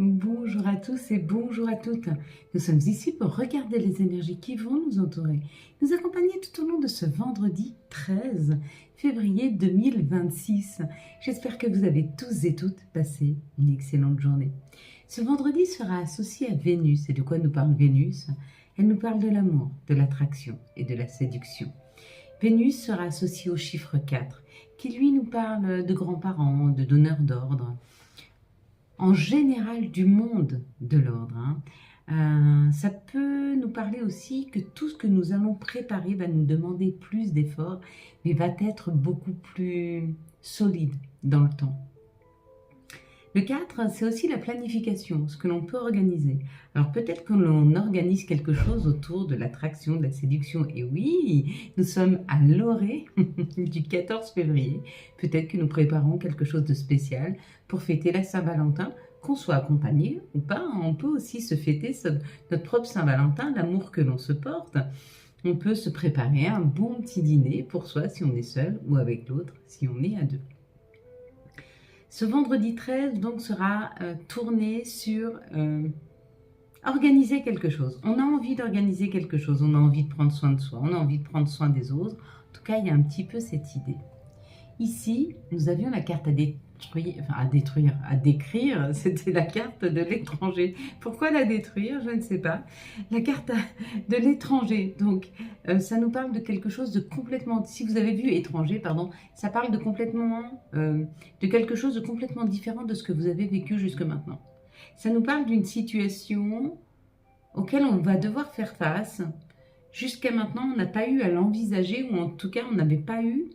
Bonjour à tous et bonjour à toutes. Nous sommes ici pour regarder les énergies qui vont nous entourer, nous accompagner tout au long de ce vendredi 13 février 2026. J'espère que vous avez tous et toutes passé une excellente journée. Ce vendredi sera associé à Vénus. Et de quoi nous parle Vénus? Elle nous parle de l'amour, de l'attraction et de la séduction. Vénus sera associée au chiffre 4, qui lui nous parle de grands-parents, de donneurs d'ordre, en général du monde de l'ordre. Ça peut nous parler aussi que tout ce que nous allons préparer va nous demander plus d'efforts, mais va être beaucoup plus solide dans le temps. Le 4, c'est aussi la planification, ce que l'on peut organiser. Alors peut-être que l'on organise quelque chose autour de l'attraction, de la séduction. Et oui, nous sommes à l'orée du 14 février. Peut-être que nous préparons quelque chose de spécial pour fêter la Saint-Valentin, qu'on soit accompagné ou pas. On peut aussi se fêter notre propre Saint-Valentin, l'amour que l'on se porte. On peut se préparer un bon petit dîner pour soi si on est seul ou avec l'autre si on est à deux. Ce vendredi 13 donc sera tourné sur organiser quelque chose. On a envie d'organiser quelque chose, on a envie de prendre soin de soi, on a envie de prendre soin des autres. En tout cas, il y a un petit peu cette idée. Ici, nous avions la carte à décrire, c'était la carte de l'étranger. Pourquoi la détruire? Je ne sais pas. La carte de l'étranger, donc ça nous parle de quelque chose de complètement... Si vous avez vu étranger, pardon, ça parle de quelque chose de complètement différent de ce que vous avez vécu jusque maintenant. Ça nous parle d'une situation auquel on va devoir faire face. Jusqu'à maintenant, on n'a pas eu à l'envisager, ou en tout cas, on n'avait pas eu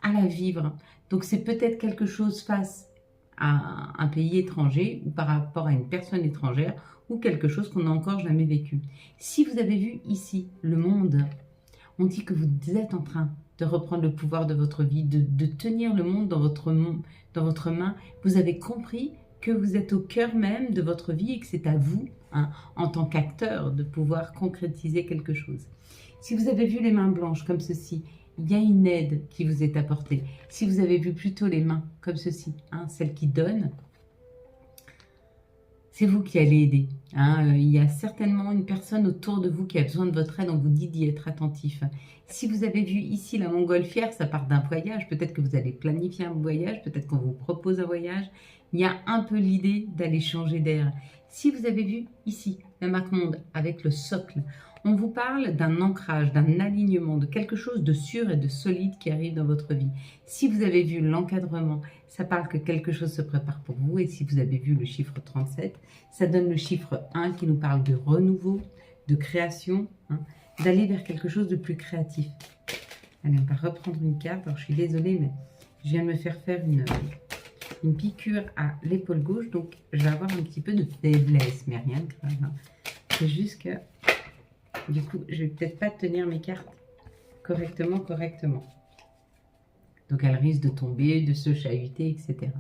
à la vivre. Donc c'est peut-être quelque chose face à un pays étranger ou par rapport à une personne étrangère ou quelque chose qu'on n'a encore jamais vécu. Si vous avez vu ici le monde, on dit que vous êtes en train de reprendre le pouvoir de votre vie, de tenir le monde dans votre main. Vous avez compris que vous êtes au cœur même de votre vie et que c'est à vous, en tant qu'acteur, de pouvoir concrétiser quelque chose. Si vous avez vu les mains blanches comme ceci, il y a une aide qui vous est apportée. Si vous avez vu plutôt les mains comme ceci, celles qui donnent, c'est vous qui allez aider. Il y a certainement une personne autour de vous qui a besoin de votre aide, on vous dit d'y être attentif. Si vous avez vu ici la montgolfière, ça part d'un voyage, peut-être que vous allez planifier un voyage, peut-être qu'on vous propose un voyage. Il y a un peu l'idée d'aller changer d'air. Si vous avez vu ici la marque monde avec le socle, on vous parle d'un ancrage, d'un alignement, de quelque chose de sûr et de solide qui arrive dans votre vie. Si vous avez vu l'encadrement, ça parle que quelque chose se prépare pour vous. Et si vous avez vu le chiffre 37, ça donne le chiffre 1 qui nous parle de renouveau, de création, d'aller vers quelque chose de plus créatif. Allez, on va reprendre une carte. Alors, je suis désolée, mais je viens de me faire une piqûre à l'épaule gauche. Donc, je vais avoir un petit peu de faiblesse, mais rien de grave. C'est juste que... Du coup, je ne vais peut-être pas tenir mes cartes correctement. Donc, elles risquent de tomber, de se chahuter, etc.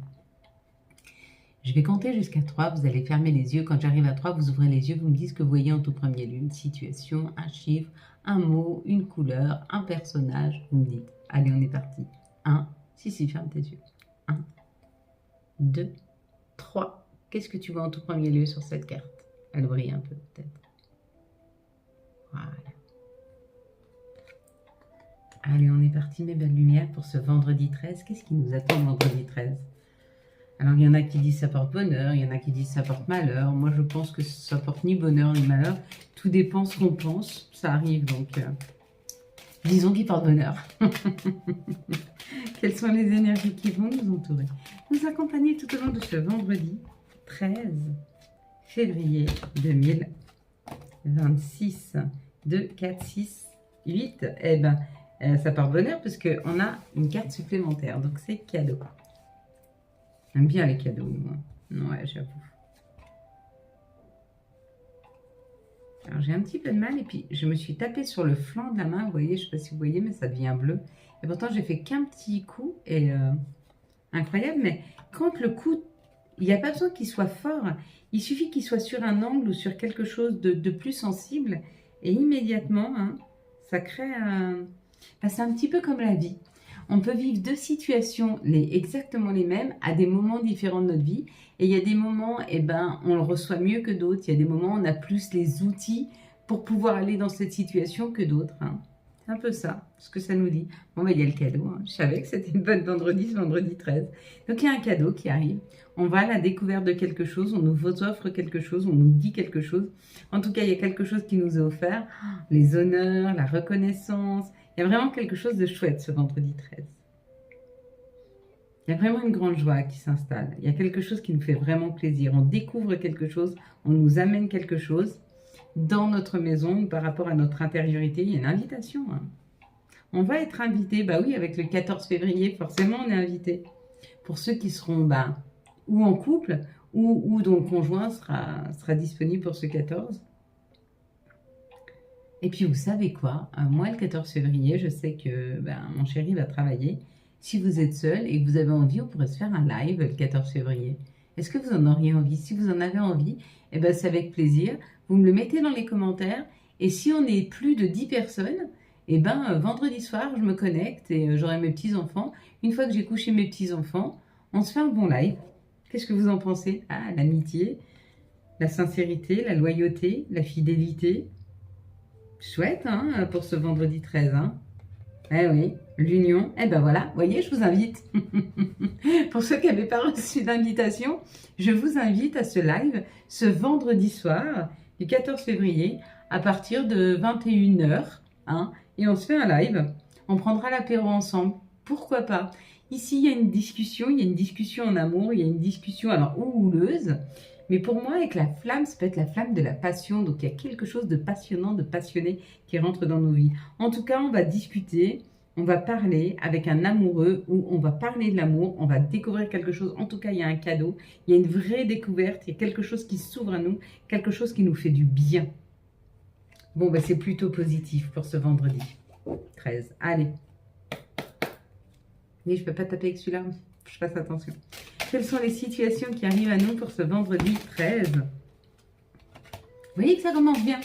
Je vais compter jusqu'à 3. Vous allez fermer les yeux. Quand j'arrive à 3, vous ouvrez les yeux. Vous me dites ce que vous voyez en tout premier lieu. Une situation, un chiffre, un mot, une couleur, un personnage. Vous me dites. Allez, on est parti. 1. Si, ferme tes yeux. 1, 2, 3. Qu'est-ce que tu vois en tout premier lieu sur cette carte? Elle brille un peu, peut-être. Voilà. Allez, on est parti, mes belles lumières, pour ce vendredi 13. Qu'est-ce qui nous attend vendredi 13? Alors, il y en a qui disent ça porte bonheur, il y en a qui disent ça porte malheur. Moi, je pense que ça porte ni bonheur ni malheur. Tout dépend ce qu'on pense. Ça arrive, donc disons qu'il porte bonheur. Quelles sont les énergies qui vont nous entourer, nous accompagner tout au long de ce vendredi 13 février 2026. 2, 4, 6, 8, eh ben, ça porte bonheur parce qu'on a une carte supplémentaire, donc c'est cadeau. J'aime bien les cadeaux, moi. Ouais, j'avoue. Alors, j'ai un petit peu de mal et puis je me suis tapée sur le flanc de la main, vous voyez, je ne sais pas si vous voyez, mais ça devient bleu. Et pourtant, j'ai fait qu'un petit coup et incroyable, mais quand le coup, il n'y a pas besoin qu'il soit fort, il suffit qu'il soit sur un angle ou sur quelque chose de plus sensible. Et immédiatement, ça crée un... c'est un petit peu comme la vie. On peut vivre deux situations exactement les mêmes à des moments différents de notre vie. Et il y a des moments, eh ben, on le reçoit mieux que d'autres. Il y a des moments où on a plus les outils pour pouvoir aller dans cette situation que d'autres. Hein. C'est un peu ça, ce que ça nous dit. Bon, ben, il y a le cadeau. Hein. Je savais que c'était une bonne vendredi, ce vendredi 13. Donc, il y a un cadeau qui arrive. On va à la découverte de quelque chose, on nous offre quelque chose, on nous dit quelque chose. En tout cas, il y a quelque chose qui nous est offert. Les honneurs, la reconnaissance. Il y a vraiment quelque chose de chouette ce vendredi 13. Il y a vraiment une grande joie qui s'installe. Il y a quelque chose qui nous fait vraiment plaisir. On découvre quelque chose, on nous amène quelque chose dans notre maison par rapport à notre intériorité. Il y a une invitation. Hein. On va être invité, bah oui, avec le 14 février, forcément on est invité. Pour ceux qui seront ou en couple, ou dont le conjoint sera disponible pour ce 14. Et puis vous savez quoi, moi le 14 février, je sais que mon chéri va travailler. Si vous êtes seul et que vous avez envie, on pourrait se faire un live le 14 février. Est-ce que vous en auriez envie? Si vous en avez envie, eh ben, c'est avec plaisir. Vous me le mettez dans les commentaires. Et si on est plus de 10 personnes, eh ben, vendredi soir, je me connecte et j'aurai mes petits-enfants. Une fois que j'ai couché mes petits-enfants, on se fait un bon live. Qu'est-ce que vous en pensez? Ah, l'amitié, la sincérité, la loyauté, la fidélité. Chouette, hein, pour ce vendredi 13, hein. Eh oui, l'union. Eh ben voilà, vous voyez, je vous invite. Pour ceux qui n'avaient pas reçu d'invitation, je vous invite à ce live ce vendredi soir, du 14 février, à partir de 21 h. Hein, et on se fait un live. On prendra l'apéro ensemble. Pourquoi pas? Ici, il y a une discussion en amour, il y a une discussion alors houleuse. Mais pour moi, avec la flamme, ça peut être la flamme de la passion. Donc, il y a quelque chose de passionnant, de passionné qui rentre dans nos vies. En tout cas, on va discuter, on va parler avec un amoureux où on va parler de l'amour, on va découvrir quelque chose. En tout cas, il y a un cadeau, il y a une vraie découverte, il y a quelque chose qui s'ouvre à nous, quelque chose qui nous fait du bien. Bon, c'est plutôt positif pour ce vendredi 13. Allez. Mais je ne peux pas taper avec celui-là, je fasse attention. Quelles sont les situations qui arrivent à nous pour ce vendredi 13? Vous voyez que ça commence bien.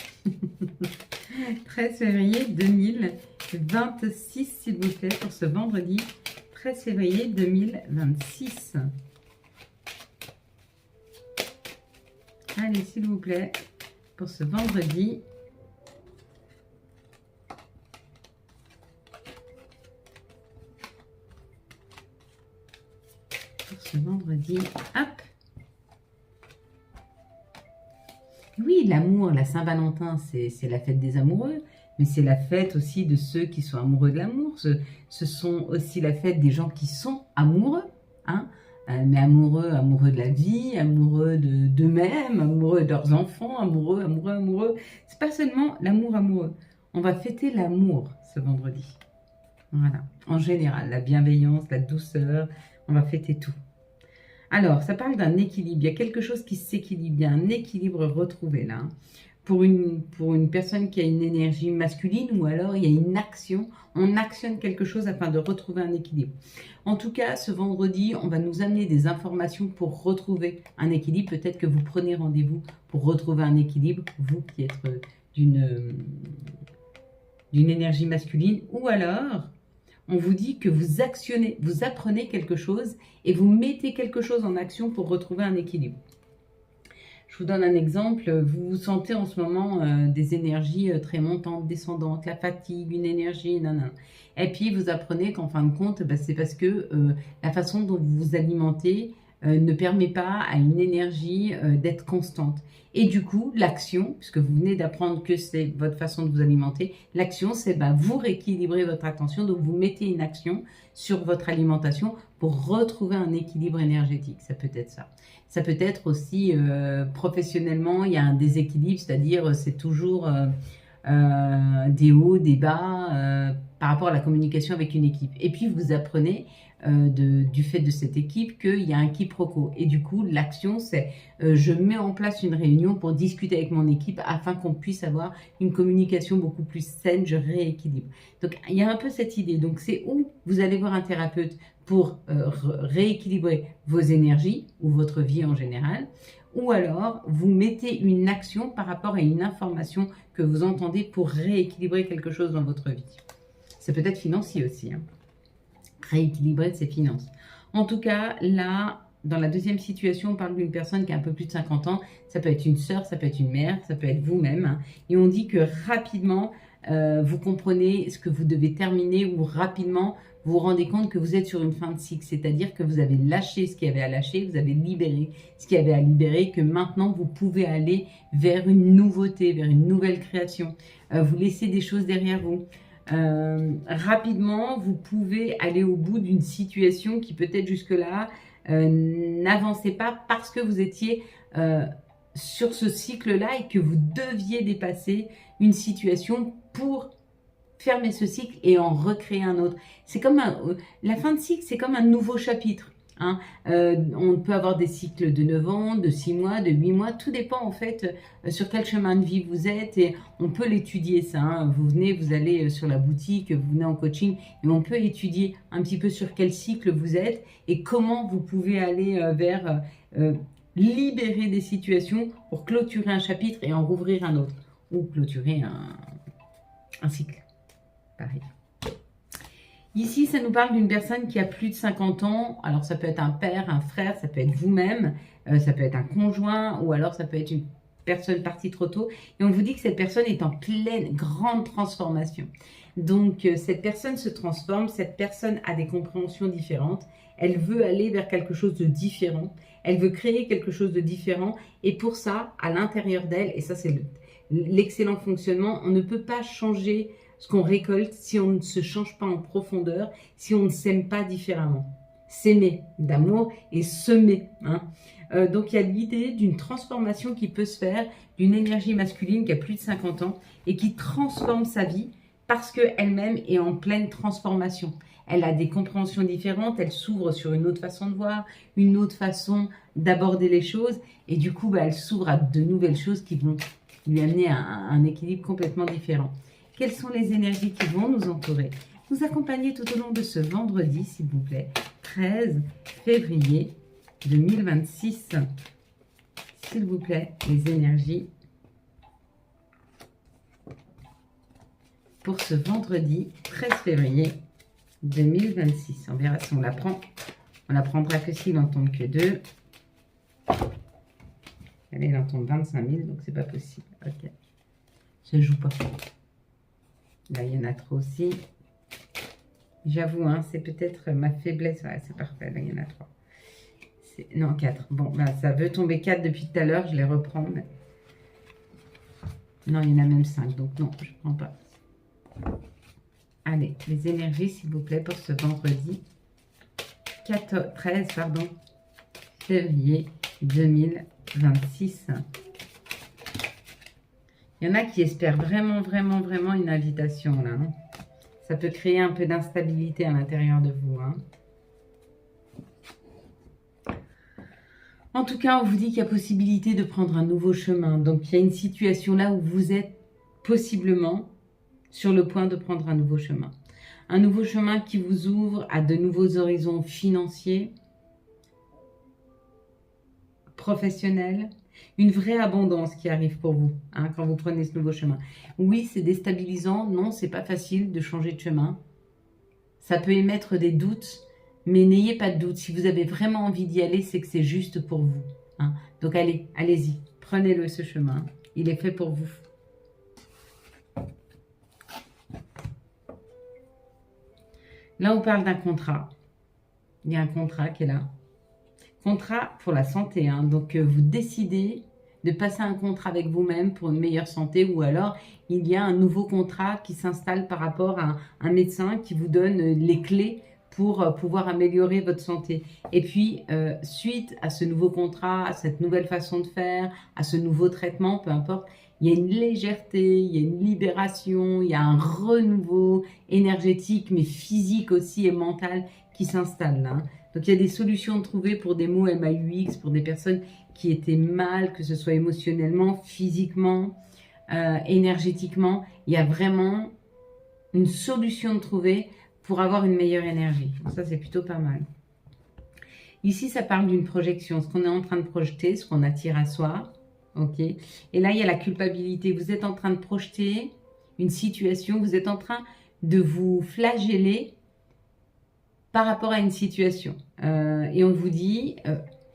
13 février 2026, s'il vous plaît, pour ce vendredi 13 février 2026. Allez, s'il vous plaît, pour ce vendredi. Ce vendredi, hop. Oui, l'amour, la Saint-Valentin, c'est la fête des amoureux, mais c'est la fête aussi de ceux qui sont amoureux de l'amour. Ce sont aussi la fête des gens qui sont amoureux, hein, mais amoureux de la vie, amoureux d'eux-mêmes, amoureux de leurs enfants, amoureux. C'est pas seulement l'amour amoureux. On va fêter l'amour ce vendredi. Voilà, en général, la bienveillance, la douceur, on va fêter tout. Alors, ça parle d'un équilibre. Il y a quelque chose qui s'équilibre. Il y a un équilibre retrouvé là. Pour une personne qui a une énergie masculine ou alors il y a une action. On actionne quelque chose afin de retrouver un équilibre. En tout cas, ce vendredi, on va nous amener des informations pour retrouver un équilibre. Peut-être que vous prenez rendez-vous pour retrouver un équilibre, vous qui êtes d'une énergie masculine. Ou alors, on vous dit que vous actionnez, vous apprenez quelque chose et vous mettez quelque chose en action pour retrouver un équilibre. Je vous donne un exemple. Vous sentez en ce moment des énergies très montantes, descendantes, la fatigue, une énergie, nanana. Et puis, vous apprenez qu'en fin de compte, c'est parce que la façon dont vous vous alimentez ne permet pas à une énergie d'être constante. Et du coup, l'action, puisque vous venez d'apprendre que c'est votre façon de vous alimenter, l'action, c'est vous rééquilibrer votre attention. Donc, vous mettez une action sur votre alimentation pour retrouver un équilibre énergétique. Ça peut être ça. Ça peut être aussi, professionnellement, il y a un déséquilibre, c'est-à-dire c'est toujours des hauts, des bas par rapport à la communication avec une équipe. Et puis, vous apprenez du fait de cette équipe qu'il y a un quiproquo. Et du coup, l'action, c'est je mets en place une réunion pour discuter avec mon équipe afin qu'on puisse avoir une communication beaucoup plus saine, je rééquilibre. Donc, il y a un peu cette idée. Donc, c'est où vous allez voir un thérapeute pour rééquilibrer vos énergies ou votre vie en général, ou alors vous mettez une action par rapport à une information que vous entendez pour rééquilibrer quelque chose dans votre vie. C'est peut-être financier aussi, hein. rééquilibrer ses finances. En tout cas, là, dans la deuxième situation, on parle d'une personne qui a un peu plus de 50 ans. Ça peut être une sœur, ça peut être une mère, ça peut être vous-même. Hein. Et on dit que rapidement, vous comprenez ce que vous devez terminer ou rapidement, vous vous rendez compte que vous êtes sur une fin de cycle. C'est-à-dire que vous avez lâché ce qu'il y avait à lâcher, vous avez libéré ce qu'il y avait à libérer, que maintenant, vous pouvez aller vers une nouveauté, vers une nouvelle création. Vous laissez des choses derrière vous. Rapidement, vous pouvez aller au bout d'une situation qui peut-être jusque-là n'avançait pas parce que vous étiez sur ce cycle-là et que vous deviez dépasser une situation pour fermer ce cycle et en recréer un autre. C'est comme la fin de cycle, c'est comme un nouveau chapitre. Hein. On peut avoir des cycles de 9 ans, de 6 mois, de 8 mois, tout dépend en fait sur quel chemin de vie vous êtes et on peut l'étudier ça. Hein. Vous venez, vous allez sur la boutique, vous venez en coaching et on peut étudier un petit peu sur quel cycle vous êtes et comment vous pouvez aller vers libérer des situations pour clôturer un chapitre et en rouvrir un autre ou clôturer un cycle. Pareil. Ici, ça nous parle d'une personne qui a plus de 50 ans. Alors, ça peut être un père, un frère, ça peut être vous-même, ça peut être un conjoint ou alors ça peut être une personne partie trop tôt. Et on vous dit que cette personne est en pleine grande transformation. Donc, cette personne se transforme, cette personne a des compréhensions différentes. Elle veut aller vers quelque chose de différent. Elle veut créer quelque chose de différent. Et pour ça, à l'intérieur d'elle, et ça c'est l'excellent fonctionnement, on ne peut pas changer ce qu'on récolte si on ne se change pas en profondeur, si on ne s'aime pas différemment. S'aimer d'amour et semer. Hein. Donc il y a l'idée d'une transformation qui peut se faire d'une énergie masculine qui a plus de 50 ans et qui transforme sa vie parce qu'elle-même est en pleine transformation. Elle a des compréhensions différentes, elle s'ouvre sur une autre façon de voir, une autre façon d'aborder les choses et du coup elle s'ouvre à de nouvelles choses qui vont lui amener un équilibre complètement différent. Quelles sont les énergies qui vont nous entourer, nous accompagner tout au long de ce vendredi, s'il vous plaît, 13 février 2026. S'il vous plaît, les énergies pour ce vendredi 13 février 2026. On verra si on la prend. On la prendra que s'il en tombe que 2. Allez, il en tombe 25 000, donc c'est pas possible. Ok. Ça joue pas. Là, il y en a trop aussi. J'avoue, hein, c'est peut-être ma faiblesse. Ouais, c'est parfait. Là, il y en a 3. Non, 4. Bon, bah, ça veut tomber 4 depuis tout à l'heure. Je les reprends. Mais... non, il y en a même 5. Donc, non, je ne prends pas. Allez, les énergies, s'il vous plaît, pour ce vendredi 13 février 2026. Il y en a qui espèrent vraiment, vraiment, vraiment une invitation, là. Hein. Ça peut créer un peu d'instabilité à l'intérieur de vous. Hein. En tout cas, on vous dit qu'il y a possibilité de prendre un nouveau chemin. Donc, il y a une situation là où vous êtes possiblement sur le point de prendre un nouveau chemin. Un nouveau chemin qui vous ouvre à de nouveaux horizons financiers, professionnels, une vraie abondance qui arrive pour vous hein, quand vous prenez ce nouveau chemin. Oui, c'est déstabilisant. Non, c'est pas facile de changer de chemin. Ça peut émettre des doutes, mais n'ayez pas de doute. Si vous avez vraiment envie d'y aller, c'est que c'est juste pour vous. Hein. Donc allez, allez-y. Prenez-le ce chemin. Il est fait pour vous. Là, on parle d'un contrat. Il y a un contrat qui est là. Contrat pour la santé. Hein. Donc, vous décidez de passer un contrat avec vous-même pour une meilleure santé ou alors il y a un nouveau contrat qui s'installe par rapport à un médecin qui vous donne les clés pour pouvoir améliorer votre santé. Et puis, suite à ce nouveau contrat, à cette nouvelle façon de faire, à ce nouveau traitement, peu importe, il y a une légèreté, il y a une libération, il y a un renouveau énergétique, mais physique aussi et mental qui s'installe là. Donc, il y a des solutions trouvées pour des mots MAUX, pour des personnes qui étaient mal, que ce soit émotionnellement, physiquement, énergétiquement. Il y a vraiment une solution de trouver pour avoir une meilleure énergie. Donc, ça, c'est plutôt pas mal. Ici, ça parle d'une projection, ce qu'on est en train de projeter, ce qu'on attire à soi. Ok. Et là, il y a la culpabilité. Vous êtes en train de projeter une situation, vous êtes en train de vous flageller par rapport à une situation. Et on vous dit,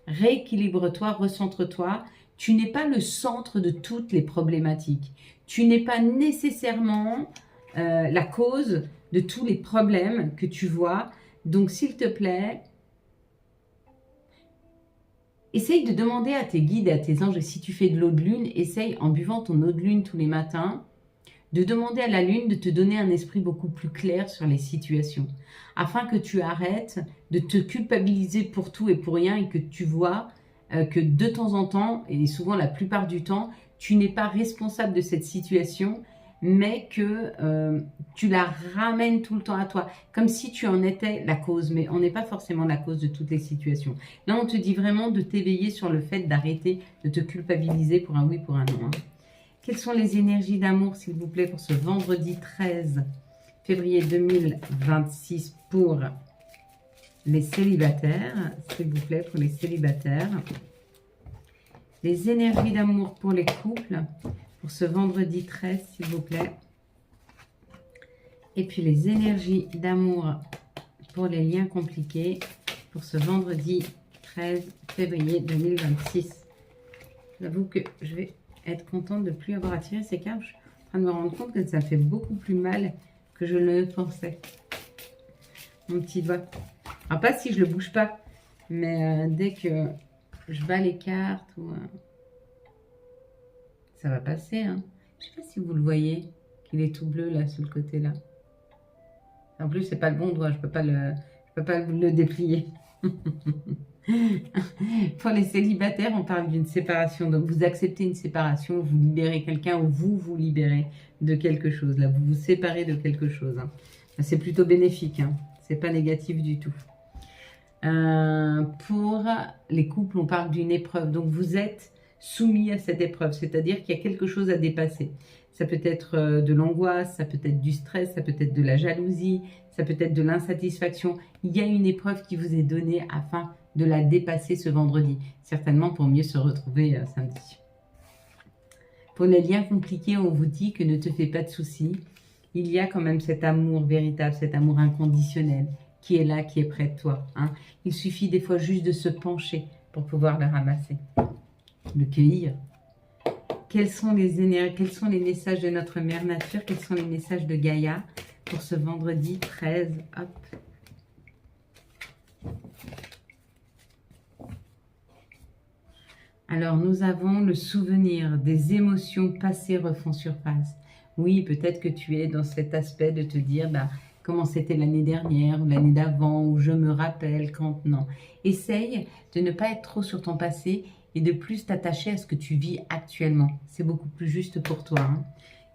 rééquilibre-toi, recentre-toi. Tu n'es pas le centre de toutes les problématiques. Tu n'es pas nécessairement la cause de tous les problèmes que tu vois. Donc, s'il te plaît, essaye de demander à tes guides et à tes anges, et si tu fais de l'eau de lune, essaye en buvant ton eau de lune tous les matins, de demander à la lune de te donner un esprit beaucoup plus clair sur les situations, afin que tu arrêtes de te culpabiliser pour tout et pour rien et que tu vois que de temps en temps, et souvent la plupart du temps, tu n'es pas responsable de cette situation, mais que tu la ramènes tout le temps à toi, comme si tu en étais la cause, mais on n'est pas forcément la cause de toutes les situations. Là, on te dit vraiment de t'éveiller sur le fait d'arrêter de te culpabiliser pour un oui, pour un non. Quelles sont les énergies d'amour, s'il vous plaît, pour ce vendredi 13 février 2026 pour les célibataires, s'il vous plaît, pour les célibataires. Les énergies d'amour pour les couples, pour ce vendredi 13, s'il vous plaît. Et puis les énergies d'amour pour les liens compliqués, pour ce vendredi 13 février 2026. J'avoue que je vais être contente de ne plus avoir à tirer ces cartes. Je suis en train de me rendre compte que ça fait beaucoup plus mal que je ne le pensais. Mon petit doigt. Alors pas si je le bouge pas, mais dès que je bats les cartes, ça va passer. Hein. Je sais pas si vous le voyez, qu'il est tout bleu là sur le côté là. En plus c'est pas le bon doigt, je peux pas le déplier. Pour les célibataires, on parle d'une séparation. Donc, vous acceptez une séparation, vous libérez quelqu'un ou vous vous libérez de quelque chose. Là, vous vous séparez de quelque chose. Hein. C'est plutôt bénéfique. Hein. C'est pas négatif du tout. Pour les couples, on parle d'une épreuve. Donc, vous êtes soumis à cette épreuve. C'est-à-dire qu'il y a quelque chose à dépasser. Ça peut être de l'angoisse, ça peut être du stress, ça peut être de la jalousie, ça peut être de l'insatisfaction. Il y a une épreuve qui vous est donnée afin de la dépasser ce vendredi. Certainement pour mieux se retrouver samedi. Pour les liens compliqués, on vous dit que ne te fais pas de soucis. Il y a quand même cet amour véritable, cet amour inconditionnel qui est là, qui est près de toi. Hein. Il suffit des fois juste de se pencher pour pouvoir le ramasser, le cueillir. Quels sont les énergies, quels sont les messages de notre mère nature, quels sont les messages de Gaïa pour ce vendredi 13. Hop. Alors, nous avons le souvenir des émotions passées refont surface. Oui, peut-être que tu es dans cet aspect de te dire comment c'était l'année dernière ou l'année d'avant, ou je me rappelle quand non. Essaye de ne pas être trop sur ton passé et de plus t'attacher à ce que tu vis actuellement. C'est beaucoup plus juste pour toi. Hein.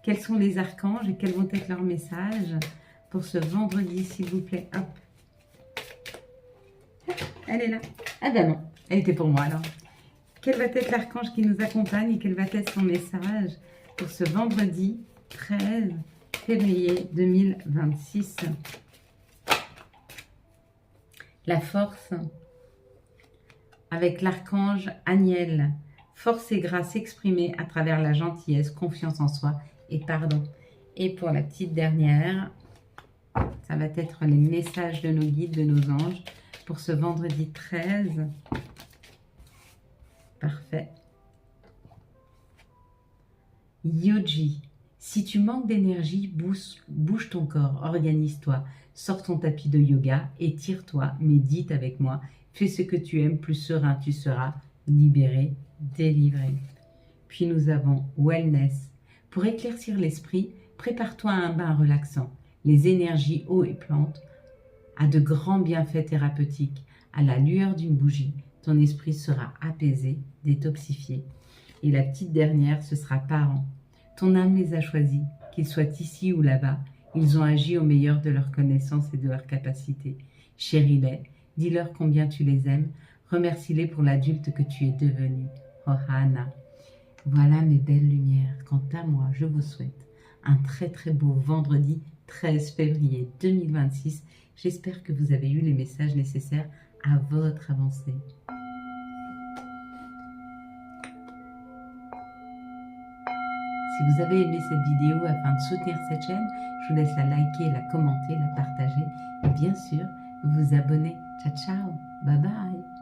Quels sont les archanges et quels vont être leurs messages pour ce vendredi, s'il vous plaît. Hop. Elle est là. Ah ben non, elle était pour moi alors. Quel va être l'archange qui nous accompagne et quel va être son message pour ce vendredi 13 février 2026. La force avec l'archange Aniel. Force et grâce exprimée à travers la gentillesse, confiance en soi et pardon. Et pour la petite dernière, ça va être les messages de nos guides, de nos anges pour ce vendredi 13. Parfait. Yogi. Si tu manques d'énergie, bouge ton corps, organise-toi, sors ton tapis de yoga, étire-toi, médite avec moi, fais ce que tu aimes, plus serein tu seras, libéré, délivré. Puis nous avons Wellness. Pour éclaircir l'esprit, prépare-toi à un bain relaxant. Les énergies eau et plantes a de grands bienfaits thérapeutiques. À la lueur d'une bougie, ton esprit sera apaisé, détoxifié. Et la petite dernière, ce sera Parents. Ton âme les a choisis, qu'ils soient ici ou là-bas. Ils ont agi au meilleur de leurs connaissances et de leurs capacités. Chéris-les, dis-leur combien tu les aimes, remercie-les pour l'adulte que tu es devenu. Ohana. Voilà mes belles lumières. Quant à moi, je vous souhaite un très très beau vendredi 13 février 2026. J'espère que vous avez eu les messages nécessaires à votre avancée. Si vous avez aimé cette vidéo afin de soutenir cette chaîne, je vous laisse la liker, la commenter, la partager et bien sûr, vous abonner. Ciao, ciao, bye bye.